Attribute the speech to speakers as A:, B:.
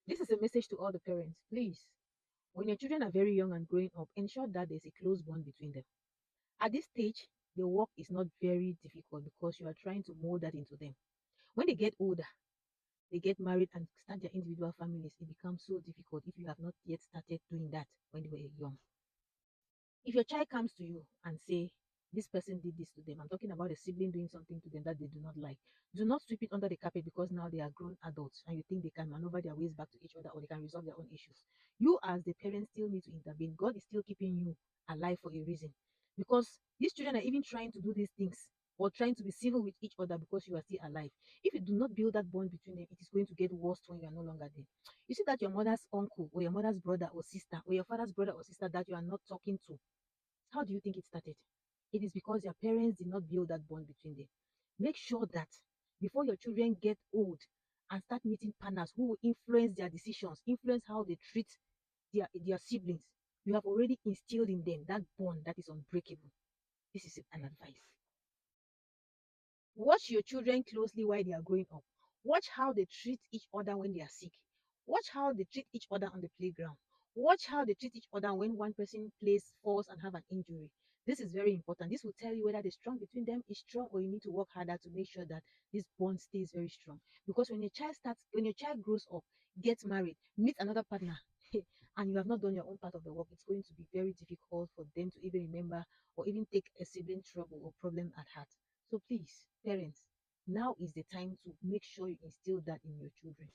A: This is a message to all the parents. Please, when your children are very young and growing up, ensure that there's a close bond between them. At this stage, the work is not very difficult because you are trying to mold that into them. When they get older, they get married and start their individual families, it becomes so difficult if you have not yet started doing that when they were young. If your child comes to you and say, this person did this to them, I'm talking about a sibling doing something to them that they do not like, do not sweep it under the carpet because now they are grown adults and you think they can maneuver their ways back to each other or they can resolve their own issues. You as the parents still need to intervene. God is still keeping you alive for a reason, because these children are even trying to do these things or trying to be civil with each other because you are still alive. If you do not build that bond between them, it is going to get worse when you are no longer there. You see that your mother's uncle or your mother's brother or sister or your father's brother or sister that you are not talking to, how do you think it started? It is because your parents did not build that bond between them. Make sure that before your children get old and start meeting partners who will influence their decisions, influence how they treat their siblings, you have already instilled in them that bond that is unbreakable. This is an advice. Watch your children closely while they are growing up. Watch how they treat each other when they are sick. Watch how they treat each other on the playground. Watch how they treat each other when one person plays, falls, and have an injury. This is very important. This will tell you whether the strong between them is strong or you need to work harder to make sure that this bond stays very strong. Because when your child grows up, gets married, meets another partner, and you have not done your own part of the work, it's going to be very difficult for them to even remember or even take a sibling trouble or problem at heart. So please, parents, now is the time to make sure you instill that in your children.